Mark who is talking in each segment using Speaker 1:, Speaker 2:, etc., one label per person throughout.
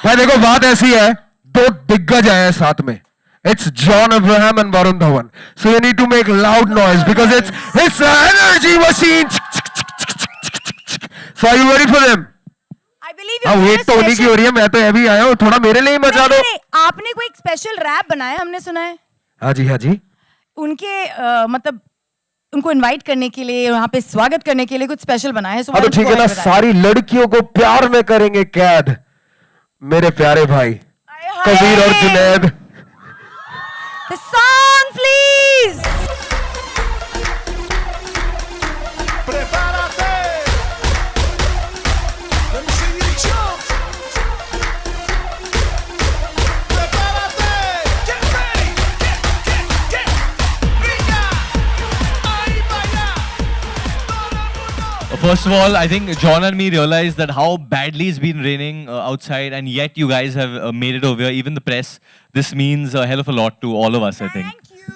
Speaker 1: भाई देखो बात ऐसी है, दो दिग्गज आए हैं साथ में. It's John Abraham and Varun Dhawan. So you need to make loud noise because it's an energy machine. So are you ready for them?
Speaker 2: I believe
Speaker 1: हाँ वेट तो उन्हीं की हो रही है, मैं तो अभी आया हूँ, थोड़ा मेरे लिए ही मचा दो.
Speaker 2: आपने कोई एक स्पेशल रैप बनाया हमने सुना है.
Speaker 1: हाँ जी हाँ जी.
Speaker 2: उनके मतलब उनको इनवाइट करने के लिए, वहाँ पे स्वागत करने के लिए कुछ स्पेशल बनाया है.
Speaker 1: हाँ तो ठीक है ना, सारी लड़कियों को प्यार में करेंगे कैद मेरे प्यारे भाई कबीर और Junaid.
Speaker 2: The song please.
Speaker 3: Prepárate. Let me see you jump. Prepárate. Get ready. Get. Venga. Ahí vaya. Todo el mundo.
Speaker 4: First of all, I think John and me realized that how badly it's been raining outside, and yet you guys have made it over here, even the press. This means a hell of a lot to all of us, I think.
Speaker 2: Thank you.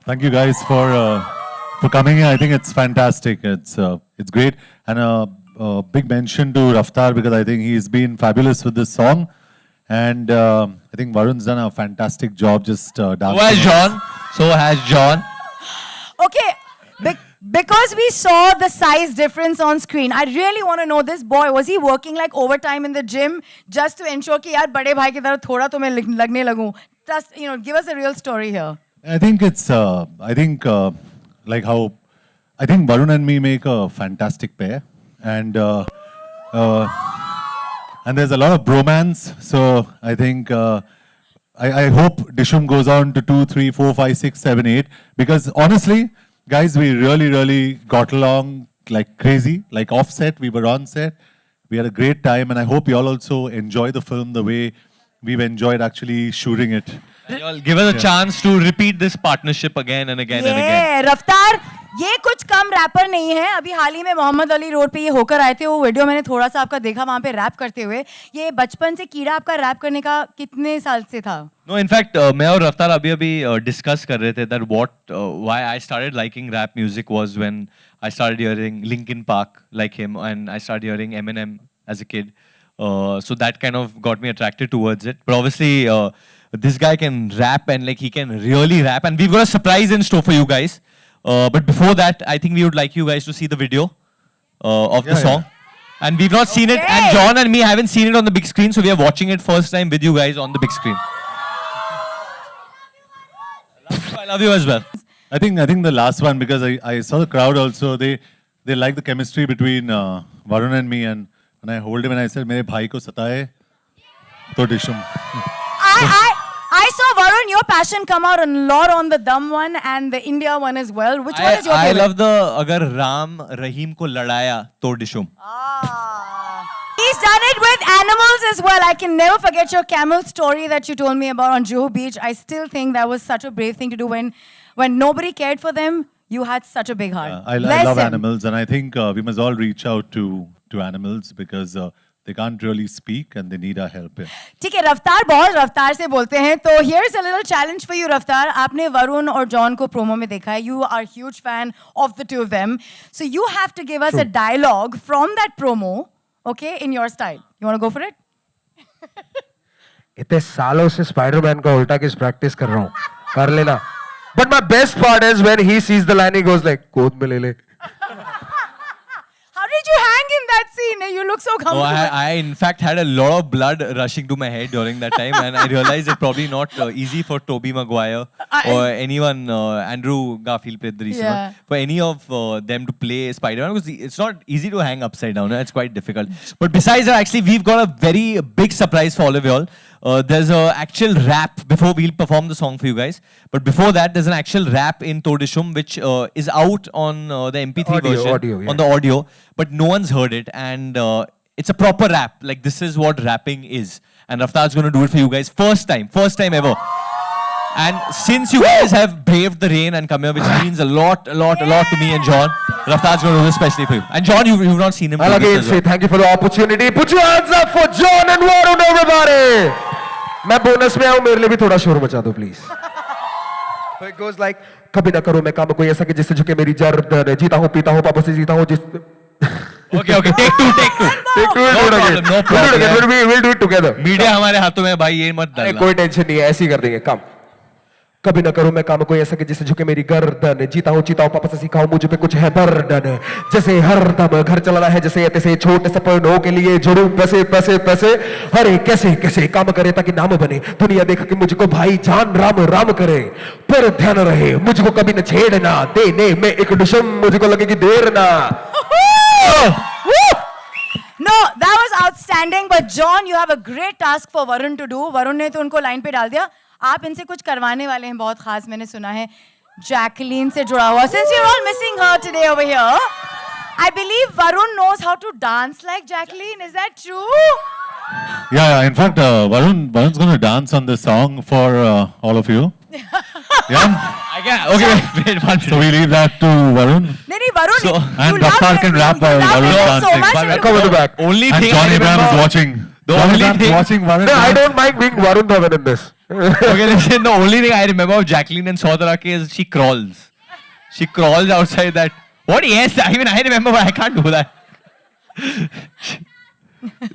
Speaker 5: Thank you guys for coming here. I think it's fantastic. It's great, and a big mention to Raftaar because I think he's been fabulous with this song, and I think Varun's done a fantastic job just dancing.
Speaker 4: So has John. So has John.
Speaker 2: Okay. Because we saw the size difference on screen, I really want to know this boy. Was he working like overtime in the gym just to ensure कि यार बड़े भाई की तरह थोड़ा तो मैं लगने लगूं? Just give us a real story here.
Speaker 5: I think it's like how I think Varun and me make a fantastic pair, and there's a lot of bromance. So I think I hope Dishum goes on to 2, 3, 4, 5, 6, 7, 8 because honestly, guys, we really got along like crazy, like off set. We were on set. We had a great time, and I hope you all also enjoy the film the way we've enjoyed actually shooting it.
Speaker 4: And y'all give us a chance to repeat this partnership again and again and again.
Speaker 2: रफ्तार ये कुछ कम wrapper नहीं है. अभी हाल ही में Mohammad Ali road पे ये होकर आए थे. वो वीडियो मैंने थोड़ा सा आपका देखा वहाँ पे रैप करते हुए. ये बचपन से कीड़ा आपका रैप करने का कितने साल से था?
Speaker 4: No, in fact, मैं और रफ्तार अभी discuss कर रहे थे that why I started liking rap music was when I started hearing Linkin Park like him, and I started hearing Eminem as a kid. So that kind of got me attracted towards it. But obviously, this guy can rap, and like he can really rap, and we've got a surprise in store for you guys. But before that, I think we would like you guys to see the video of the song. And we've not seen it, and John and me haven't seen it on the big screen, so we are watching it first time with you guys on the big screen. I love you as well.
Speaker 5: I think the last one because I saw the crowd also. They like the chemistry between Varun and me, and when I hold him and I said, "मेरे भाई को सताए तो Dishum."
Speaker 2: I saw Varun, your passion come out a lot on the Dum one and the India one as well. Which one is your favorite?
Speaker 4: I love the अगर राम रहीम को लड़ाया तो Dishum.
Speaker 2: He's done it with animals as well. I can never forget your camel story that you told me about on Juhu Beach. I still think that was such a brave thing to do when nobody cared for them. You had such a big heart.
Speaker 5: I love animals, and I think we must all reach out to animals because they can't really speak and they need our help.
Speaker 2: ठीक है, रफ्तार बहुत रफ्तार से बोलते हैं. तो here's a little challenge for you, रफ्तार. आपने वरुण और जॉन को प्रोमो में देखा है. You are a huge fan of the two of them. So you have to give us a dialogue from that promo, okay, in your style. You want to go for it?
Speaker 1: इतने सालों से Spiderman का उल्टा किस practice कर रहा हूँ, कर लेना. But my best part is when he sees the line, he goes like, "गोद में ले ले."
Speaker 2: How did you hang in that scene? You look so comfortable.
Speaker 4: I in fact had a lot of blood rushing to my head during that time, and I realized it's probably not easy for Tobey Maguire or anyone. Andrew Garfield played the recent one. For any of them to play Spider-Man, because it's not easy to hang upside down. It's quite difficult. But besides that, actually, we've got a very big surprise for all of y'all. There's an actual rap before we'll perform the song for you guys. But before that, there's an actual rap in Todishum, which is out on the MP3 version, on the audio, but no one's heard it. And it's a proper rap. Like, this is what rapping is. And Raftaar's going to do it for you guys. First time ever. And since you guys have braved the rain and come here, which means a lot to me and John, Raftaar's going to do this especially for you. And John, you've not seen him.
Speaker 1: I'll again say thank you for the opportunity. Put your hands up for John and Varun, everybody. मैं bonus में आऊँ, मेरे लिए भी थोड़ा शोर मचा दो, please. So it goes like, कभी ना करूं मैं काम कोई ऐसा कि जिससे झुके मेरी गर्दन जीता हूं पीता हूं पापा से जीता हूं जिस
Speaker 4: Okay, take two.
Speaker 1: Take two,
Speaker 4: No problem, no problem.
Speaker 1: we'll do it together.
Speaker 4: Media हमारे हाथों में है भाई, ये मत
Speaker 1: अरे
Speaker 4: डालना.
Speaker 1: कोई टेंशन नहीं है, ऐसे ही कर देंगे काम. कभी ना करूं मैं काम कोई ऐसा कि जिससे झुके मेरी गर्दन जीता हूं चीता हूं पापा से सीखा हूं मुझ पे कुछ है बर्डन जैसे हरदम घर चलाना है जैसे तैसे छोटे सपनों के लिए जोड़ू पैसे पैसे पैसे अरे कैसे कैसे काम करे ताकि नाम बने दुनिया देख के मुझको भाई जान राम राम करे पर ध्यान रहे मुझको कभी न छेड़ना देने में एक डिशम मुझको लगेगी देर ना.
Speaker 2: No, that was outstanding. But John, you have a great task for Varun to do. Varun ने तो उनको लाइन पे डाल दिया. आप इनसे कुछ करवाने वाले हैं बहुत खास मैंने सुना है जैकलीन से जुड़ा हुआ. Since you're all missing her today over here, I believe Varun knows how to dance like Jacqueline. Is that true?
Speaker 5: Yeah. In fact, Varun's going to dance on this song for all of you. Yeah.
Speaker 4: Okay, wait, one
Speaker 5: So we leave that to Varun.
Speaker 2: नहीं Varun.
Speaker 4: So-
Speaker 5: And Raftar can rap while Varun's
Speaker 2: so
Speaker 5: dancing.
Speaker 2: much.
Speaker 4: But-
Speaker 2: and
Speaker 1: Cover the
Speaker 2: you-
Speaker 1: back.
Speaker 4: Only
Speaker 5: And
Speaker 4: thing
Speaker 5: Johnny
Speaker 4: I
Speaker 5: Abraham is
Speaker 4: remember.
Speaker 5: watching.
Speaker 4: The
Speaker 5: Johnny
Speaker 4: only
Speaker 5: Abraham's
Speaker 4: thing-
Speaker 5: watching Varun.
Speaker 1: No, I
Speaker 5: dance.
Speaker 1: don't mind being Varun Dhawan in this.
Speaker 4: Okay, listen. The only thing I remember of Jacqueline and Saudarake is she crawls. She crawls outside that. What? Yes, I mean I remember, but I can't do that.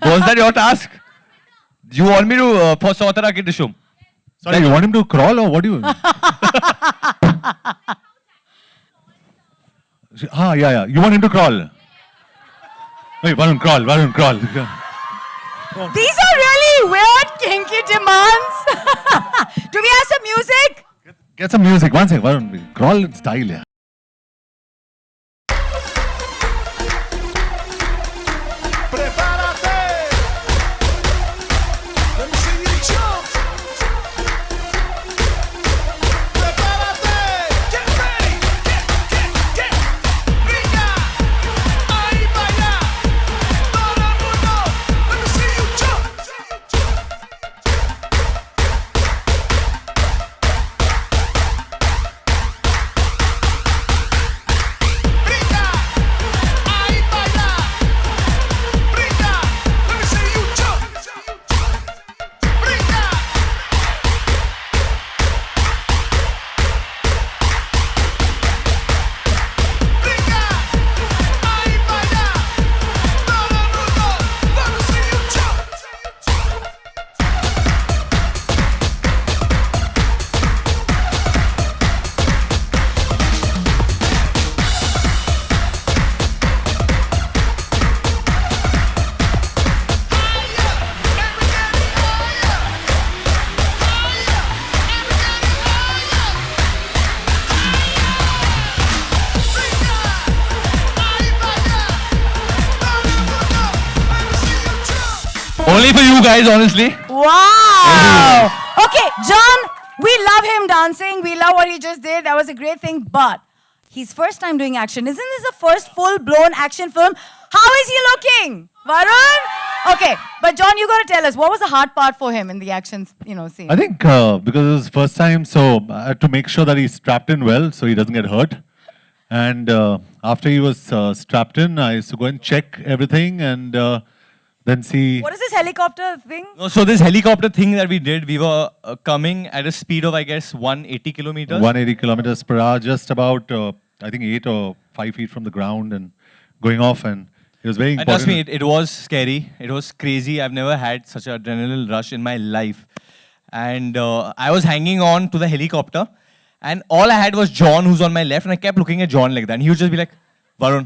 Speaker 4: Was that your task? You want me to for Saudarake to show?
Speaker 5: Sorry, you want him to crawl or what do you? Yeah. You want him to crawl? Wait, Varun, crawl.
Speaker 2: These are really weird kinky demands. Do we have some music?
Speaker 5: Get some music. One second, Varun. Crawl in style, yeah.
Speaker 3: Prepárate. Let me see you jump. Prepárate. Get ready. Get. Brinca. Ahí vaya. Todo el mundo. Let me see you jump. Brinca. Ahí vaya. Brinca. Let me see you jump. Brinca. Brinca. Ahí vaya. Todo el mundo. Let me see you jump.
Speaker 4: Only for you guys, honestly.
Speaker 2: Wow. Okay, John, we love him dancing. We love what he just did. That was a great thing. But his first time doing action. Isn't this the first full-blown action film? How is he looking? Varun? Okay, but John, you got to tell us, what was the hard part for him in the action, scene?
Speaker 5: I think because it was his first time, so I had to make sure that he's strapped in well so he doesn't get hurt. And after he was strapped in, I used to go and check everything and then see.
Speaker 2: What is this helicopter thing?
Speaker 4: No, so this helicopter thing that we did, we were coming at a speed of, I guess, 180 kilometers.
Speaker 5: 180 kilometers per hour, just about, I think, 8 or 5 feet from the ground and going off. And it was very
Speaker 4: And
Speaker 5: important.
Speaker 4: trust me, it was scary. It was crazy. I've never had such an adrenaline rush in my life. And I was hanging on to the helicopter. And all I had was John, who's on my left. And I kept looking at John like that. And he would just be like, Varun.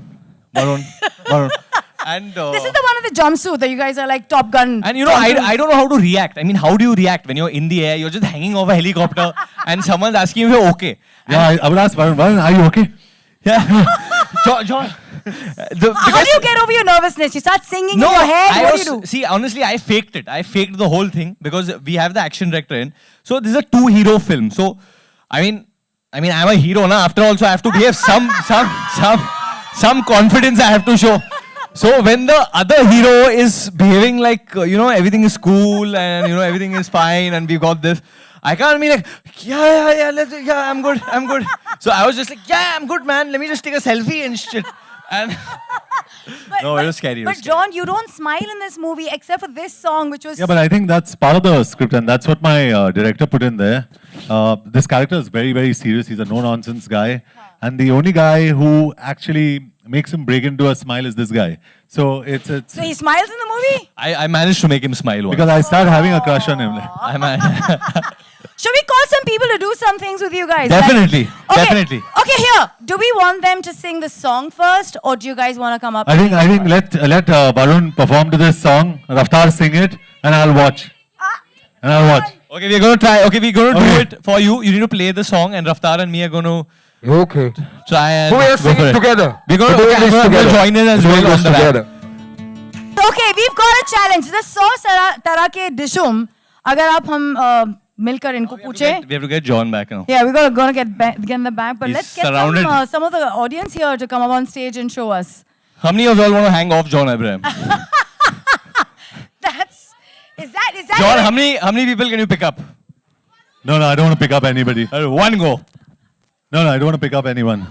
Speaker 4: And
Speaker 2: This is the one with the jumpsuit that you guys are like Top Gun.
Speaker 4: and you know, I don't know how to react. I mean, how do you react when you're in the air? You're just hanging off a helicopter and someone's asking if you're okay.
Speaker 5: Yeah, I would ask Varun, are you okay?
Speaker 4: Yeah. John.
Speaker 2: How do you get over your nervousness? You start singing
Speaker 4: No,
Speaker 2: in your head? What do you do?
Speaker 4: See, honestly, I faked it. I faked the whole thing because we have the action director in. So this is a two-hero film. So, I mean, I'm a hero now. After all, so I have to have some confidence. I have to show. So when the other hero is behaving like everything is cool and everything is fine and we got this, I can't be like I'm good. So I was just like I'm good, man. Let me just take a selfie and shit. And No, it was scary, it was
Speaker 2: But
Speaker 4: scary.
Speaker 2: John, you don't smile in this movie except for this song, which was.
Speaker 5: Yeah, but I think that's part of the script, and that's what my director put in there. This character is very, very serious. He's a no-nonsense guy, and the only guy who actually makes him break into a smile is this guy. So it's
Speaker 2: So he smiles in the movie?
Speaker 4: I managed to make him smile once.
Speaker 5: because I start having a crush on him.
Speaker 4: I man-
Speaker 2: Should we call some people to do some things with you guys?
Speaker 4: Definitely,
Speaker 2: Okay,
Speaker 4: definitely.
Speaker 2: Okay, here. Do we want them to sing the song first, or do you guys want to come up?
Speaker 5: I think let Varun perform to this song. Raftar sing it, and I'll watch. And I'll watch.
Speaker 4: Okay, we're gonna try. Okay, we're gonna do
Speaker 5: Okay.
Speaker 4: it for you. You need to play the song, and Raftar and me are gonna
Speaker 1: Okay.
Speaker 4: try and
Speaker 1: Who is
Speaker 4: go for
Speaker 1: singing
Speaker 4: it.
Speaker 1: together?
Speaker 4: We're gonna,
Speaker 1: We're doing
Speaker 4: okay,
Speaker 1: this
Speaker 4: we'll
Speaker 1: together.
Speaker 4: join in as
Speaker 1: We're doing
Speaker 4: well on
Speaker 1: this
Speaker 4: the back.
Speaker 1: together.
Speaker 2: Okay, we've got a challenge. The 100 तरह के डिशुम अगर आप हम मिलकर इनको पूछें.
Speaker 4: We have to get John back now.
Speaker 2: Yeah, we're gonna get in the back, but
Speaker 4: He's
Speaker 2: let's get
Speaker 4: surrounded.
Speaker 2: some of the audience here to come up on stage and show us.
Speaker 4: How many of y'all want to hang off John Abraham?
Speaker 2: Is that
Speaker 4: John,
Speaker 2: even-
Speaker 4: how many people can you pick up?
Speaker 5: No, I don't want to pick up anybody.
Speaker 4: One go.
Speaker 5: No, I don't want to pick up anyone.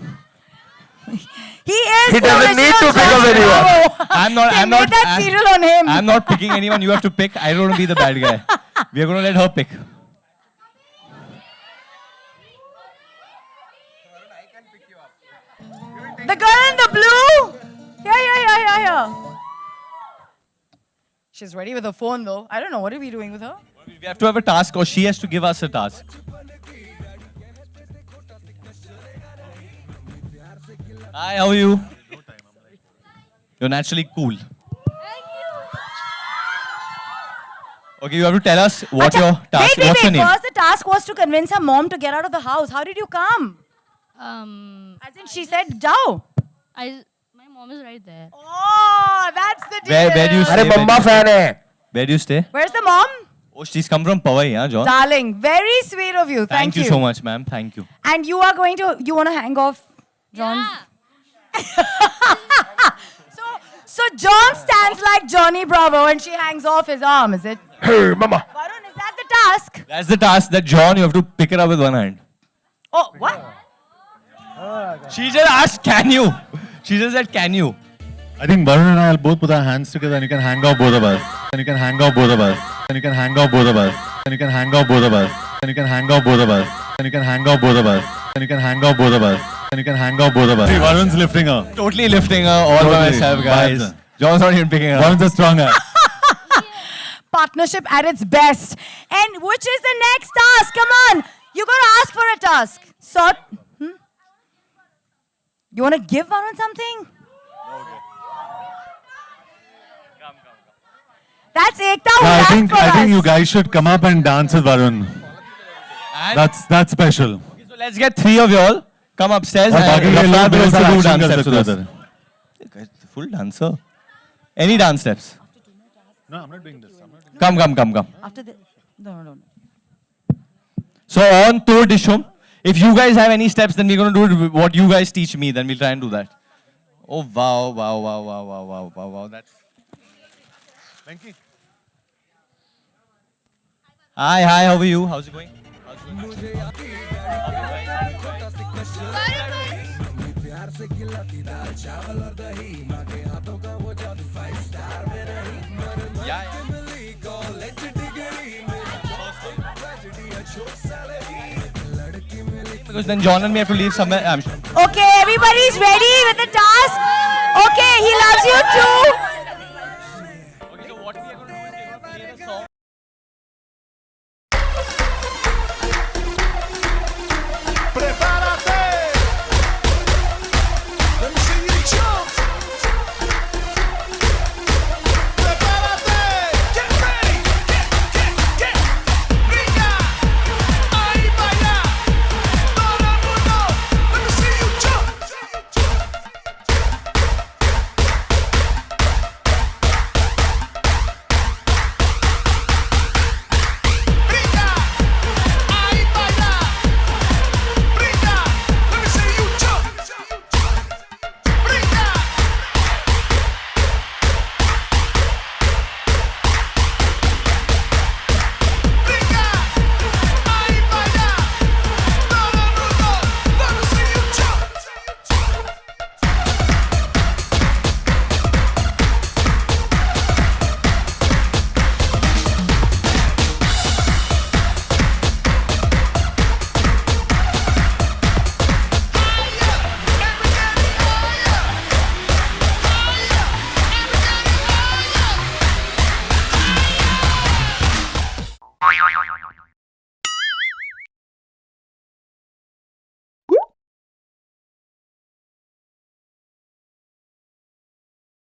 Speaker 2: He is.
Speaker 1: He
Speaker 2: the
Speaker 1: doesn't need
Speaker 2: original
Speaker 1: to pick up
Speaker 2: Johnny
Speaker 1: anyone.
Speaker 2: Bravo.
Speaker 4: I'm not.
Speaker 2: They
Speaker 4: I'm
Speaker 2: made
Speaker 4: not.
Speaker 2: that serial on him.
Speaker 4: I'm not picking anyone. You have to pick. I don't want to be the bad guy. We are going to let her pick.
Speaker 2: The girl in the blue. Yeah. She's ready with her phone though. I don't know. What are we doing with her?
Speaker 4: We have to have a task, or she has to give us a task. Hi, how are you? You're naturally cool. Okay, you have to tell us what your task.
Speaker 2: Wait.
Speaker 4: What's your name?
Speaker 2: First, the task was to convince her mom to get out of the house. How did you come? As in, she said, "Jao."
Speaker 6: My mom is right there.
Speaker 2: Oh, that's the deal.
Speaker 4: Where do you
Speaker 1: अरे
Speaker 4: stay?
Speaker 1: बम्बा fan है.
Speaker 4: Where do you stay?
Speaker 2: Where's the mom?
Speaker 4: Oh, she's come from Powai, huh, John?
Speaker 2: Darling, very sweet of you.
Speaker 4: Thank you so much, ma'am. Thank you.
Speaker 2: And you are going to, you want to hang off John's? So John stands like Johnny Bravo and she hangs off his arm, is it?
Speaker 1: Hey, mama.
Speaker 2: Varun, is that the task?
Speaker 4: That's the task that John, you have to pick it up with one hand.
Speaker 2: Oh, what?
Speaker 4: She just asked, can you? She just said, can you?
Speaker 5: I think Varun and I will both put our hands together, and you can hang off both of us. And you can hang off both of us. And you can hang off both of us. And you can hang off both of us. And you can hang off both of us. And you can hang off both of us. And you can hang off both of us. And you can hang off both of us. See, Varun's lifting her.
Speaker 4: Totally lifting her all by
Speaker 5: Totally.
Speaker 4: myself, guys.
Speaker 5: Vibes.
Speaker 4: John's not even picking her up.
Speaker 5: Varun's a strong guy.
Speaker 2: Partnership at its best. And which is the next task? Come on. You got to ask for a task. Sort. You want to give Varun something? That's Ekta who
Speaker 5: I
Speaker 2: laughed
Speaker 5: think
Speaker 2: for
Speaker 5: I
Speaker 2: us.
Speaker 5: think you guys should come up and dance with Varun.
Speaker 4: And
Speaker 5: That's special.
Speaker 4: so let's get three of y'all. Come upstairs
Speaker 5: और
Speaker 4: and
Speaker 5: बाकी के
Speaker 4: Raftar
Speaker 5: लोग
Speaker 4: will
Speaker 5: भी
Speaker 4: also do
Speaker 5: action
Speaker 4: dance
Speaker 5: कर
Speaker 4: steps
Speaker 5: सकते
Speaker 4: with
Speaker 5: हैं
Speaker 4: us.
Speaker 5: उधर.
Speaker 4: Guys, full dancer. Any dance steps?
Speaker 5: No, I'm not doing this.
Speaker 4: Come.
Speaker 2: After the. No.
Speaker 4: So on to Dishum. If you guys have any steps, then we're going to do what you guys teach me. Then we'll try and do that. Oh, wow. That's... Hi, how are you? How's it going? Yeah. Because then John and me have to leave somewhere. I'm sure.
Speaker 2: Okay, everybody's ready with the task. Okay, he loves you too.